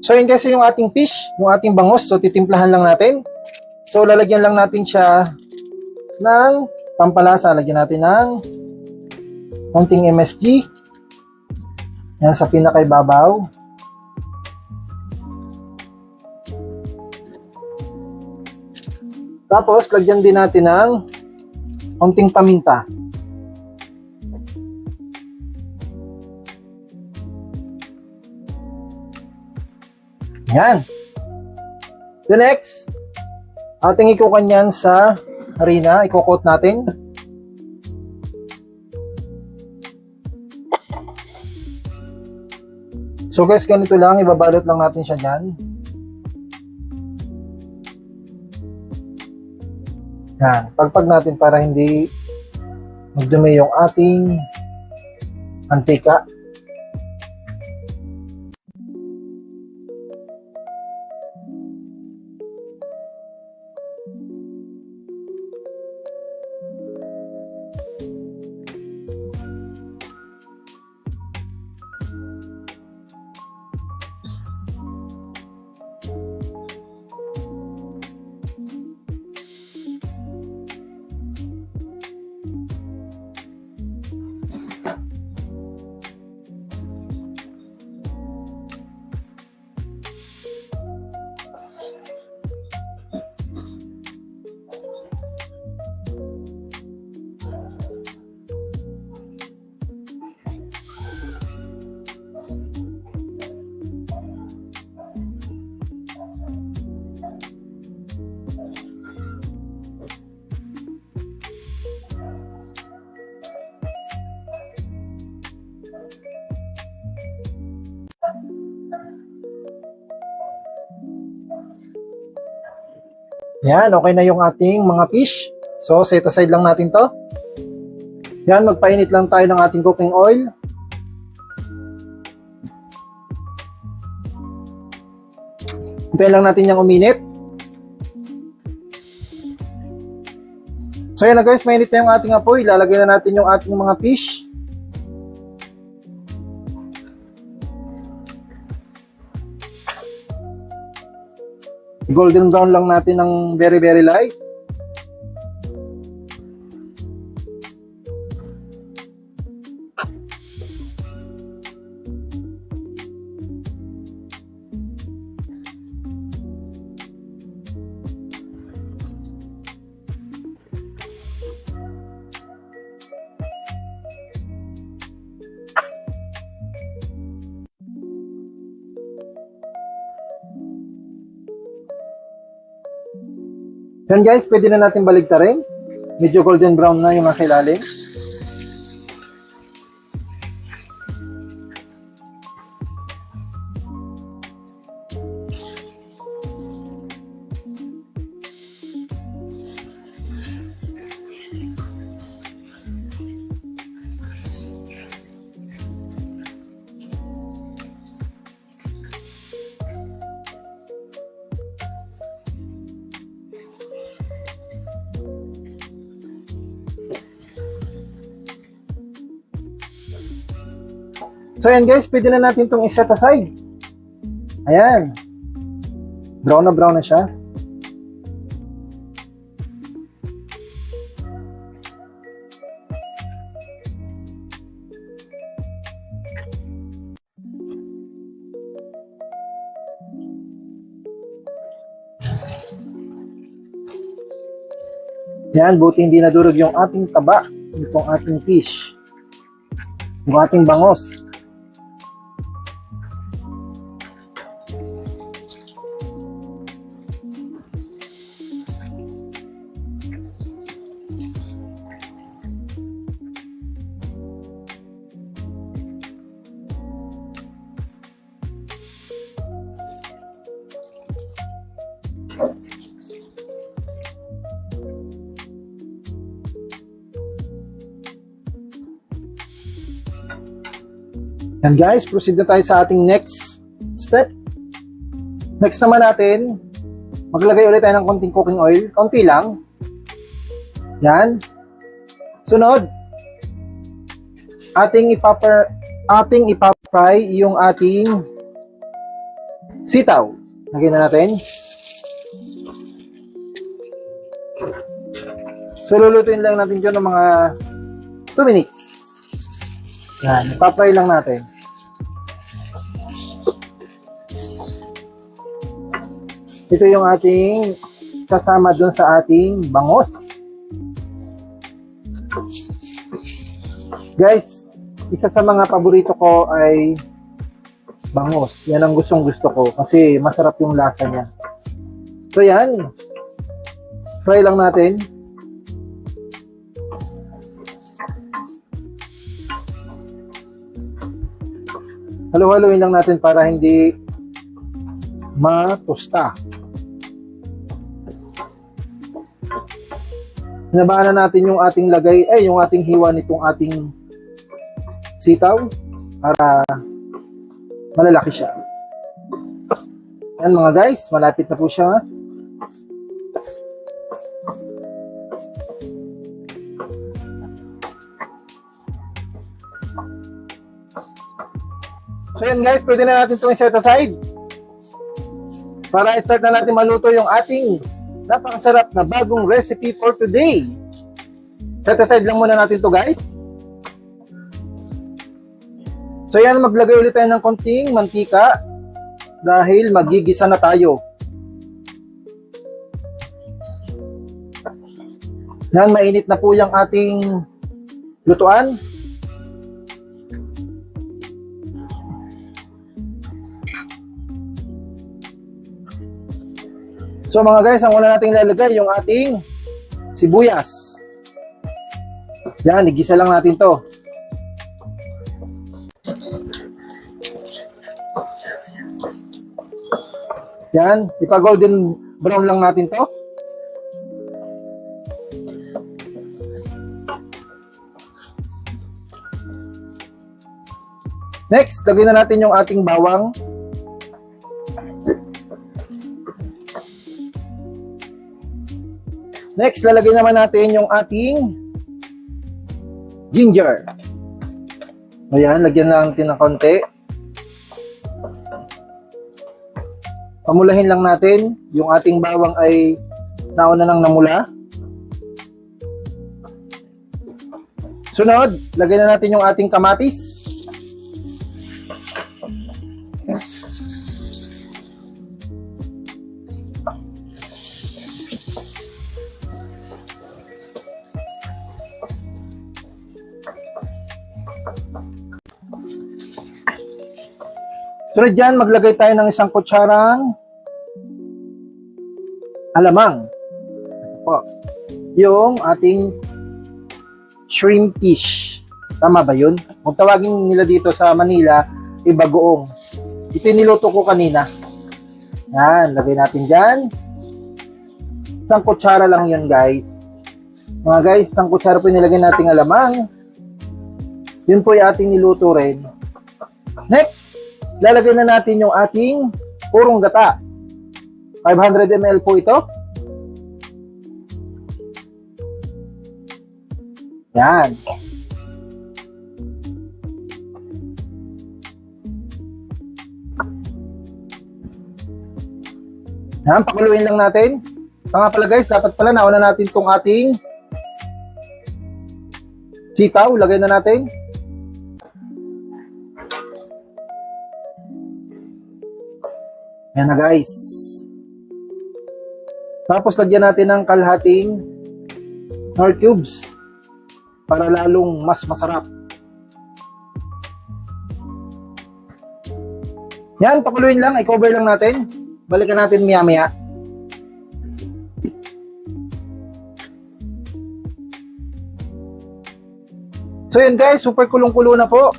So yun kasi yung ating fish, yung ating bangos. So titimplahan lang natin. So lalagyan lang natin siya ng pampalasa. Lagyan natin ng konting MSG. Yan sa pinakaibabaw. Tapos lagyan din natin ng konting paminta. Yan. The next, ating ikukan yan sa harina. Ikukot natin. So guys, ganito lang. Ibabalot lang natin siya dyan. Yan. Pagpag natin para hindi magdumi yung ating mantika. Yan, okay na yung ating mga fish. So, set aside lang natin to. Yan, magpainit lang tayo ng ating cooking oil. Hintayin lang natin yung uminit. So, yan na guys, mainit na yung ating apoy. Lalagay na natin yung ating mga fish. Golden brown lang natin ng very light. Yan guys, pwede na natin baligtarin. Medyo golden brown na yung nasa ilalim. So yan guys, pwede na natin itong iset aside. Ayan. Brown na siya. Yan, buti hindi nadurog yung ating taba, itong ating fish, yung ating bangos. Yan guys, proceed na tayo sa ating next step. Next naman natin, maglagay ulit tayo ng konting cooking oil. Konti lang. Yan. Sunod, ating ipapry yung ating Sitaw. Lagyan na natin. So, lulutuin lang natin dyan ng mga 2 minutes. Yan. Ipapry lang natin. Ito yung ating kasama dun sa ating bangos. Guys, isa sa mga paborito ko ay bangos. Yan ang gustong gusto ko kasi masarap yung lasa niya. So yan. Fry lang natin. Halo-haloin lang natin para hindi matusta. Hinabaan na natin yung ating lagay, yung ating hiwa nitong ating sitaw para malalaki siya. Yan mga guys, malapit na po siya. So yan guys, pwede na natin itong set aside para i-start na natin maluto yung ating napakasarap na bagong recipe for today. Set aside lang muna natin to guys. So yan, maglagay ulit tayo ng konting mantika dahil magigisa na tayo. Yan, mainit na po yung ating lutuan. So mga guys, ang una nating ilalagay yung ating sibuyas. Yan, igisa lang natin to. Yan, ipa-golden brown lang natin to. Next, lagyan na natin yung ating bawang. Next, lalagay naman natin yung ating ginger. Ayan, lagyan lang natin ng konti. Pamulahin lang natin. Yung ating bawang ay nauna nang namula. Sunod, lagyan na natin yung ating kamatis. Sunod dyan, maglagay tayo ng 1 kutsarang alamang. Po, yung ating shrimp fish. Tama ba yun? Kung tawagin nila dito sa Manila, bagoong. Ito yung niluto ko kanina. Yan, lagay natin dyan. 1 kutsara lang yun guys. Mga guys, 1 kutsara po yung nilagay nating alamang. Yun po yung ating niluto rin. Next, lalagay na natin yung ating purong gata. 500 ml po ito. Yan. Yan, pakuluin lang natin. Nga pala guys, dapat pala nauna natin itong ating sitaw. Lagay na natin. Yan na guys. Tapos lagyan natin ng kalahating nor cubes para lalong mas masarap. Yan, pakuluin lang, i-cover lang natin. Balikan natin maya-maya. So yun guys, super kulong-kulo na po.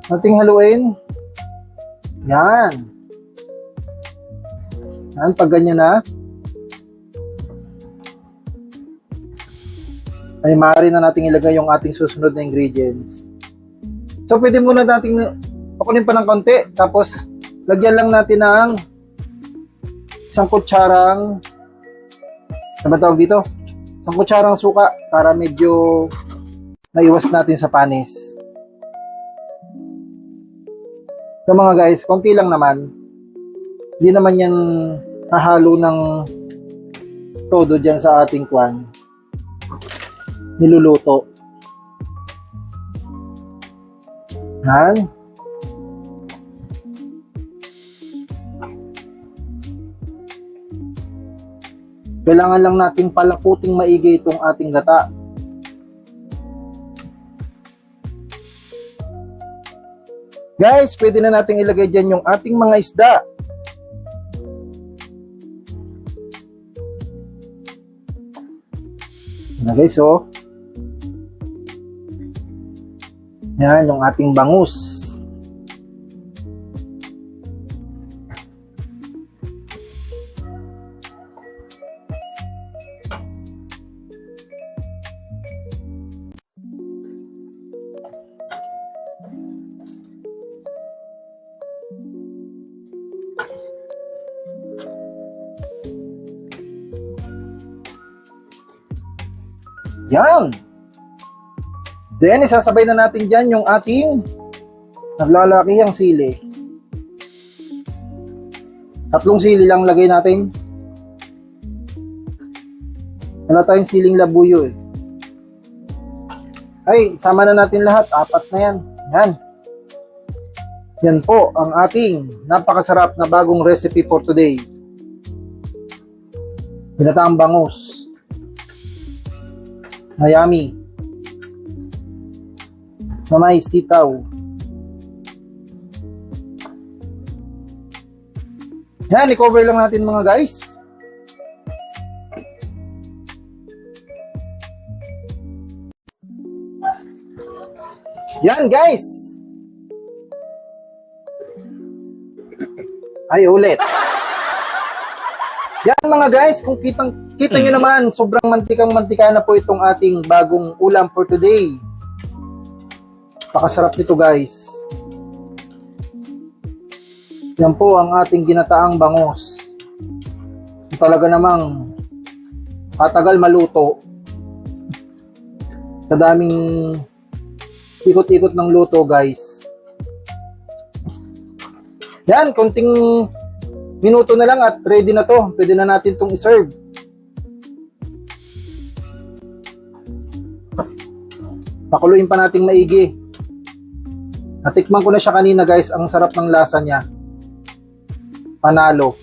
Ating haluin. Yan. Yan, pag ganyan na, ay maaari na natin ilagay yung ating susunod na ingredients. So, pwede muna natin pakunin pa ng konti, tapos lagyan lang natin ng 1 kutsarang, ano ba tawag dito? 1 kutsarang suka para medyo maiwas natin sa panis. So mga guys, konti lang naman. Hindi naman yan hahalo ng todo dyan sa ating kwan. Niluluto. Yan. Kailangan lang nating palaputing maigi itong ating gata. Guys, pwede na nating ilagay dyan yung ating mga isda. Na guys, oh. Yan, yung ating bangus. Yan. Then, isasabay na natin dyan yung ating naglalakihang sili. 3 sili lang lagay natin. Wala tayong siling labuyo eh. Ay, sama na natin lahat. 4 na yan. Yan. Yan po ang ating napakasarap na bagong recipe for today. Ginataang bangus. Yummy. Na may sitaw. Yan, i-cover lang natin mga guys. Yan guys. Ay ulit. Yan mga guys, kung kita nyo naman, sobrang mantika na po itong ating bagong ulam for today. Pakasarap nito guys. Yan po ang ating ginataang bangus. Talaga namang katagal maluto. Sa daming ikot-ikot ng luto guys. Yan, konting minuto na lang at ready na to. Pwede na natin itong iserve. Pakuluin pa nating maigi. Natikman ko na siya kanina guys. Ang sarap ng lasa niya. Panalo.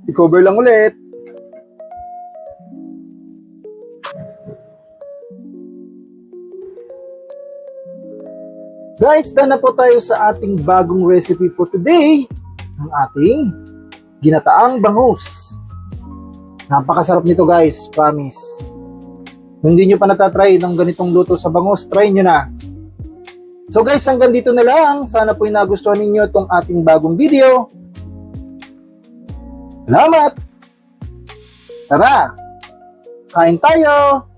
I-cover lang ulit. Guys, done na po tayo sa ating bagong recipe for today. Ang ating ginataang bangus. Napakasarap nito guys, promise. Kung hindi nyo pa natatry ng ganitong luto sa bangus, try nyo na. So guys, hanggang dito na lang. Sana po nagustuhan ninyo itong ating bagong video. Salamat! Tara! Kain tayo!